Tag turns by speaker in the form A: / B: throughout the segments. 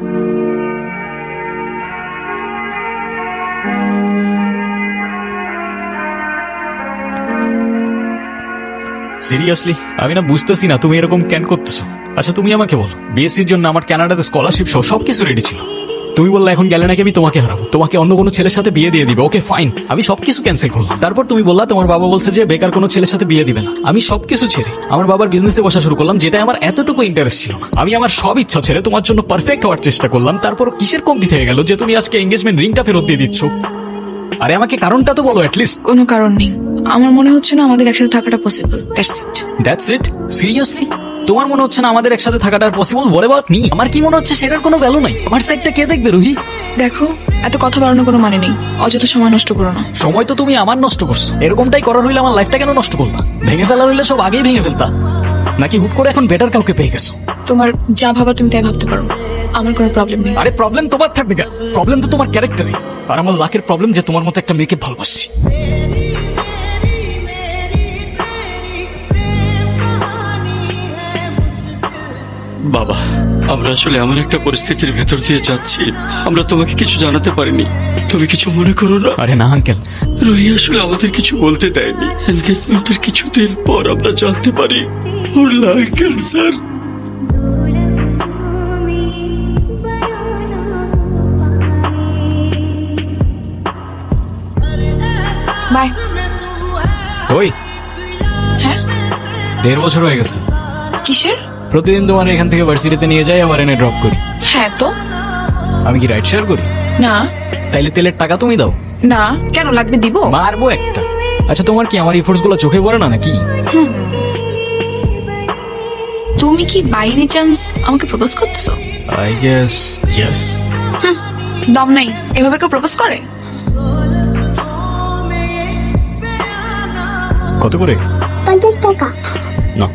A: Seriously আমি না বুঝতেছি না তুমি এরকম কেন করতেছো। আচ্ছা তুমি আমাকে বলো, বিএসসির জন্য আমার কানাডাতে স্কলারশিপ সহ সবকিছু রেডি ছিল। তুমি বললে এখন গেলে নাকি আমি তোমাকে হারাবো, তোমাকে অন্য কোনো ছেলের সাথে বিয়ে দিয়ে দিবে। ওকে ফাইন, আমি সবকিছু ক্যান্সেল করলাম। তারপর তুমি বললা তোমার বাবা বলছে যে বেকার কোনো ছেলের সাথে বিয়ে দিবে না। আমি সবকিছু ছেড়ে আমার বাবার বিজনেসে বসা শুরু করলাম, যেটা আমার এতটুকু ইন্টারেস্ট ছিল না। আমি আমার সব ইচ্ছা ছেড়ে তোমার জন্য পারফেক্ট হওয়ার চেষ্টা করলাম। তারপর কিসের কমতি থেকে গেল যে তুমি আজকে এঙ্গেজমেন্ট রিংটা ফেরত দিয়ে দিচ্ছ? আরে আমাকে কারণটা তো বলো অ্যাটলিস্ট।
B: কোনো কারণ নেই, আমার মনে হচ্ছে না আমাদের একসাথে থাকাটা পসিবল।
A: That's it? সিরিয়াসলি তোমার মনে হচ্ছে না আমাদের একসাথে থাকাটা পসিবল? What about me? আমার কি মনে হচ্ছে সেটার কোনো ভ্যালু নাই? আমার সাইডটা কে দেখবে রুহি?
B: দেখো, এত কথা বাড়ানোর কোনো মানে নেই, অযথা সময় নষ্ট করো না।
A: সময় তো তুমি আমার নষ্ট করছো। এরকমটাই করার হইলে আমার লাইফটা কেন নষ্ট করলা? ভেঙে ফেলার হইলে সব আগেই ভেঙে ফেলতা, নাকি হুট করে এখন বেটার কাউকে পেয়ে গেছো?
B: তোমার যা ভাবার তুমি তাই ভাবতে পারো, আমার কোনো প্রবলেম নেই।
A: আরে প্রবলেম তোমার থাকবে কেন? প্রবলেম তো তোমার ক্যারেক্টারে। আর আমার লাকের প্রবলেম যে তোমার মতো একটা মেয়েকে ভালোবাসছি।
C: বাবা, আমরা আসলে এমন একটা পরিস্থিতির ভেতর দিয়ে যাচ্ছি, আমরা তোমাকে কিছু জানাতে পারিনি, তুমি কিছু মনে করো না।
A: আরে না আঙ্কেল,
C: রুহি আসলে আমাদের কিছু বলতে দেয়নি। এনগেজমেন্টের কিছুদিন পর আমরা জানতে পারি ওর লাং ক্যান্সার।
B: বাই।
A: ওই
B: হ্যাঁ,
A: 1.5 বছর হয়ে গেছে।
B: কিসের?
A: প্রতিদিন তোমার এখান থেকে ভার্সিটিতে নিয়ে যাই, আবার এনে ড্রপ করি।
B: হ্যাঁ তো।
A: আমি কি রাইড শেয়ার করি?
B: না।
A: তাইলে তেলের টাকা তুমি দাও।
B: না, কেন লাগবে? দিব,
A: মারবো একটা। আচ্ছা তোমার কি আমার এফোর্টস গুলো চোখে পড়ে না নাকি?
B: তুমি কি বাইরে চান্স আমাকে প্রপোজ করতেছো?
A: I guess yes.
B: দম নাই, এভাবে কেউ প্রপোজ করে?
A: কত করে?
D: 50 টাকা।
A: না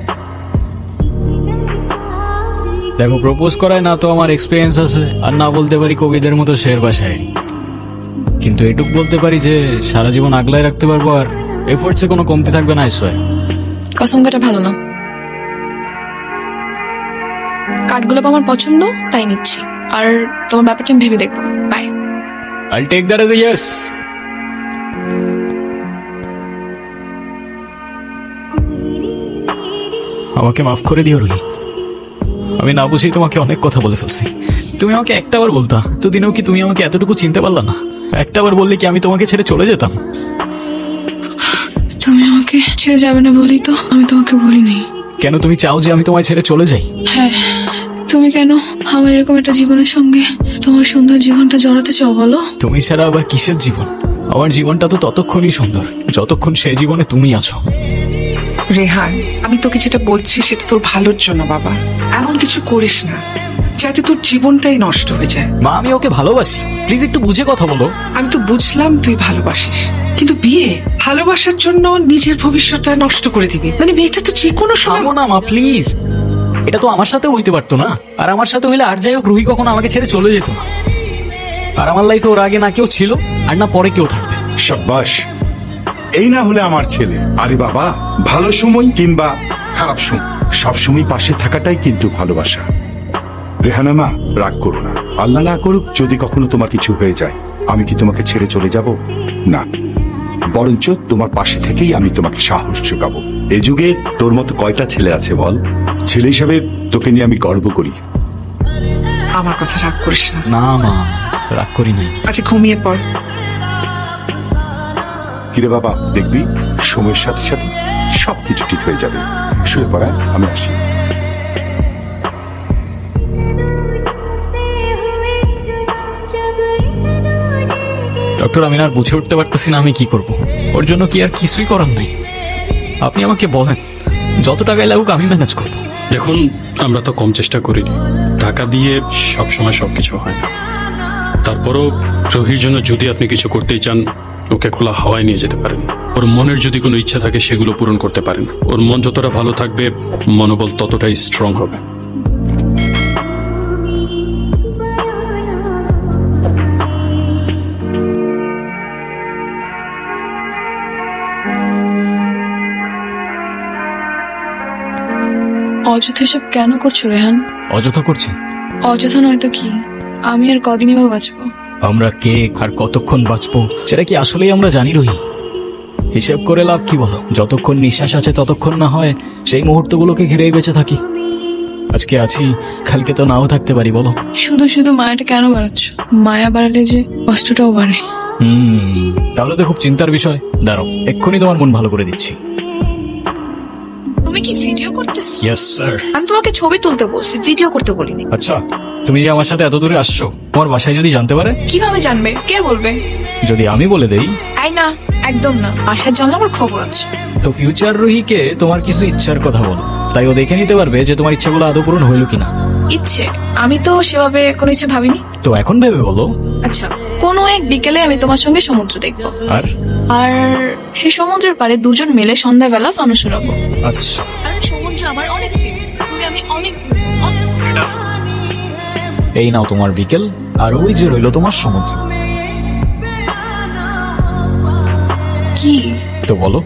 A: দেখো, প্রপোজ করায় না তো আমার এক্সপিরিয়েন্স আছে, আর না বলতে পারি কবিদের মতো শের বা শায়েরি, কিন্তু এটুক বলতে পারি যে সারা জীবন আগলায় রাখতে পারবো, আর এফোর্টসে কোনো কমতি থাকবে না। আইসোয়ার।
B: কসম কাটা ভালো না। কাঠগুলো আমার পছন্দ, তাই নিচ্ছি। আর তোমার ব্যাপারটা আমি ভেবে দেখবো। By.
A: I'll take that as a yes. আমাকে মাফ করে দিও রুহি, আমি না বুঝেই তোমাকে অনেক কথা বলে ফেলছি। তুমি আমাকে একটাবার বলতা তো, দিনেও কি তুমি আমাকে এতটুকু চিনতে পারলা না? একটাবার বললে কি আমি তোমাকে ছেড়ে চলে যেতাম?
B: তুমি আমাকে ছেড়ে যাবে না বলি তো আমি তোমাকে বলি নাই।
A: কেন তুমি চাও যে আমি তোমায় ছেড়ে চলে যাই?
B: হ্যাঁ, তুমি কেন আমার এরকম একটা জীবনের সঙ্গে তোমার সুন্দর জীবনটা জড়াতে চাও বলো?
A: তুমি ছাড়া আবার কিসের জীবন? আমার জীবনটা তো ততক্ষণই সুন্দর যতক্ষণ সেই জীবনে তুমি আছো।
E: রেহান, আমি তোকে যেটা বলছি সেটা তোর ভালোর জন্য বাবা। এমন কিছু করিস না যাতে তোর জীবনটাই নষ্ট হয়ে যায়।
A: মা, আমি ওকে ভালোবাসি, প্লিজ একটু বুঝে কথা বলো।
E: আমি তো বুঝলাম তুই ভালোবাসিস, কিন্তু বিয়ে ভালোবাসার জন্য নিজের ভবিষ্যৎটা নষ্ট করে দিবি? মানে মেয়েটা তো যে কোনো সময়।
A: না মা প্লিজ, এটা তো আমার সাথে হইতে পারতো না। আর আমার সাথে হইলে আর যাই হোক রুহি কখনো আমাকে ছেড়ে চলে যেত না। আর আমার লাইফে ওর আগে না কেউ ছিল আর না পরে কেউ থাকবে।
F: শাবাশ, এই না হলে আমার ছেলে। আরে বাবা, ভালো সময় কিংবা খারাপ সময় সবসময় পাশে থাকাটাই কিন্তু ভালোবাসা। রেহানা মা, রাগ করো না। আল্লাহ না করুক যদি কখনো তোমার কিছু হয়ে যায়, আমি কি তোমাকে ছেড়ে চলে যাব? না, বরঞ্চ তোমার পাশে থেকেই আমি তোমাকে সাহস যোগাবো। এ যুগে তোর মতো কয়টা ছেলে আছে বল? ছেলে হিসাবে তোকে নিয়ে আমি গর্ব করি।
E: আমার কথা রাগ করিস না।
A: না মা, রাগ করি নাই।
E: আচ্ছা ঘুমিয়ে পড়।
F: কিরে বাবা, দেখবি সময়ের সাথে সাথে সবকিছু ঠিক হয়ে যাবে। শুয়ে পড়া, আমি আসি।
A: ডক্টর, আমি আর বুঝে উঠতে পারতেছি না আমি কি করব। ওর জন্য কি আর কিছুই করার নাই? আপনি আমাকে বলেন, যত টাকায় লাগুক আমি ম্যানেজ করবো।
C: দেখুন, আমরা তো কম চেষ্টা করিনি। টাকা দিয়ে সবসময় সবকিছু হয় না। তারপরও রুহির জন্য যদি আপনি কিছু করতেই চান, ওকে খোলা হাওয়ায় নিয়ে যেতে পারেন। ওর মনের যদি কোনো ইচ্ছা থাকে সেগুলো পূরণ করতে পারেন। ওর মন যতটা ভালো থাকবে, মনোবল ততটাই স্ট্রং হবে।
B: অযথা এসব কেন করছো রেহান?
A: অযথা করছি?
B: অযথা নয় তো কি? আমি আর কদিনই বা বাঁচবো?
A: আমরা কে আর কতক্ষণ বাঁচবো সেটা কি আসলেই আমরা জানি রুহি? হিসেব করে লাভ কি বলো? যতক্ষণ নিঃশ্বাস আছে ততক্ষণ না হয় সেই মুহূর্তগুলোকে ঘিরেই বেঁচে থাকি। আজকে আছি, কালকে তো নাও থাকতে পারি, বলো।
B: শুধু শুধু মায়াটা কেন বাড়াচ্ছ? মায়া বাড়ালে যে কষ্টটাও বাড়ে।
A: তাহলে তো খুব চিন্তার বিষয়। দাঁড়াও, এক্ষুনি তোমার মন ভালো করে দিচ্ছি।
B: তুমি কি ভিডিও করতেছ?
A: Yes sir.
B: আমি তোমাকে ছবি তুলতে বলছি, ভিডিও করতে বলিনি।
A: আচ্ছা, তুমি যে আমার সাথে এত দূরে আসছো, তোমার বাসায় যদি জানতে পারে?
B: কিভাবে জানবে? কে বলবে?
A: যদি আমি বলে দেই?
B: আই না, একদম না। আশার জানলে আমার খবর আছে।
A: তো ফিউচার রুহিকে তোমার কিছু ইচ্ছার কথা বলো, তাই ও দেখে নিতে পারবে যে তোমার ইচ্ছাগুলো আদৌ পূরণ হইল কিনা।
B: ইচ্ছে? আমি তো সেভাবে কোনো ইচ্ছে ভাবিনি।
A: তো এখন ভেবে বলো।
B: আচ্ছা, কোনো এক বিকেলে আমি তোমার সঙ্গে সমুদ্র দেখবো,
A: আর
B: আর সেই সমুদ্রের পাড়ে দুজন মিলে সন্ধ্যাবেলা ফানুস উড়াবো।
A: আচ্ছা,
B: কারণ সমুদ্র আমার অনেক প্রিয়, তুমি আমি অনেক
A: এই নাও তোমার বিকেল, আর ওই যে রইলো তোমার সমুদ্র।
B: কি?
A: তো বলো,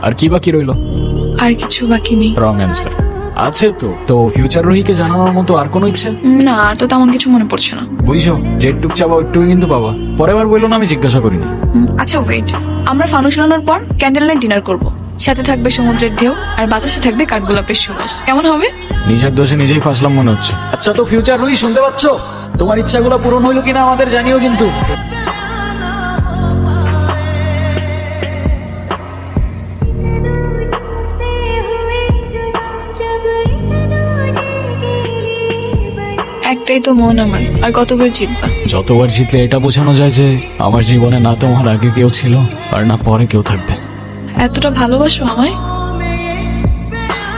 A: আর কি বাকি রইলো?
B: আর কিছু বাকি নেই।
A: Wrong answer. আছে তো ফিউচার রুহিকে জানানোর মতো আর কোনো ইচ্ছে?
B: না, আর তো তেমন কিছু মনে পড়ছে না।
A: বুঝছো, যেটুক চাবা ওইটুকু কিন্তু পাবা। পরের বার বললো না আমি জিজ্ঞাসা করিনি।
B: আচ্ছা ওয়েট, আমরা ফানুস উড়ানোর পর ক্যান্ডেল লাইট ডিনার করব। সাথে থাকবে সমুদ্রের ঢেউ, আর বাতাসে থাকবে কাঠগোলাপের সুবাস। কেমন হবে?
A: নিজের দোষে নিজেই ফাঁসলাম মনে হচ্ছে। আচ্ছা, তো ফিউচার রুহি শুনতে পাচ্ছ? তোমার ইচ্ছাগুলো পূরণ হইলো কিনা আমাদের জানিও কিন্তু।
B: একটাই তো মন আমার, আর কতবার জিতবা?
A: যতবার জিতলে এটা বোঝানো যায় যে আমার জীবনে না তোমার আগে কেউ ছিল আর না পরে কেউ থাকবে।
B: এতটা ভালোবাসো আমায়?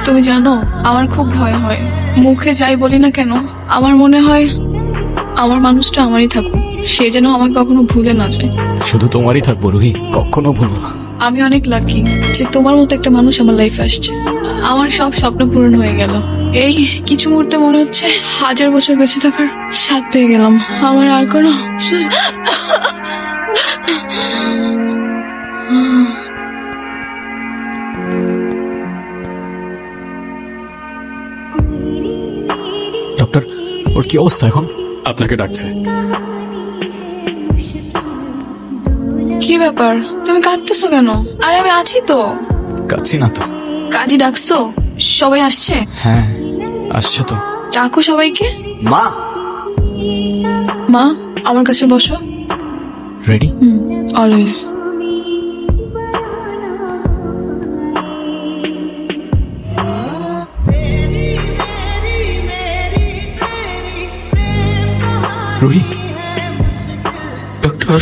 B: তুমি জানো, আমার খুব ভয় হয়। মুখে যাই বলি না কেন, আমার মনে হয় আমার মানুষটা আমারই থাকুক, সে যেন আমাকে কখনো ভুলে না যায়।
A: শুধু তোমারই থাকবো রুহি, কখনো ভুলবো না।
B: আমি অনেক লাকি যে তোমার মতো একটা মানুষ আমার লাইফে আসছে। আমার সব স্বপ্ন পূরণ হয়ে গেল। এই কিছু মুহূর্তে মনে হচ্ছে 1000 বছর বেঁচে থাকার স্বাদ পেয়ে গেলাম। আমার আর কোনো
A: ডক্টর, ওর কি অবস্থা এখন?
C: আপনাকে ডাকছে।
B: কি ব্যাপার? তুমি কাঁদতেছো কেন? আরে আমি আছি তো।
A: কাচ্ছি না তো।
B: কাজী ডাকছো? সবাই আসছে?
A: হ্যাঁ, আসছে তো।
B: ডাকো সবাইকে।
A: মা,
B: মা, আমার কাছে বসো।
A: রেডি?
B: অলওয়েজ।
A: রুহি,
D: ডক্টর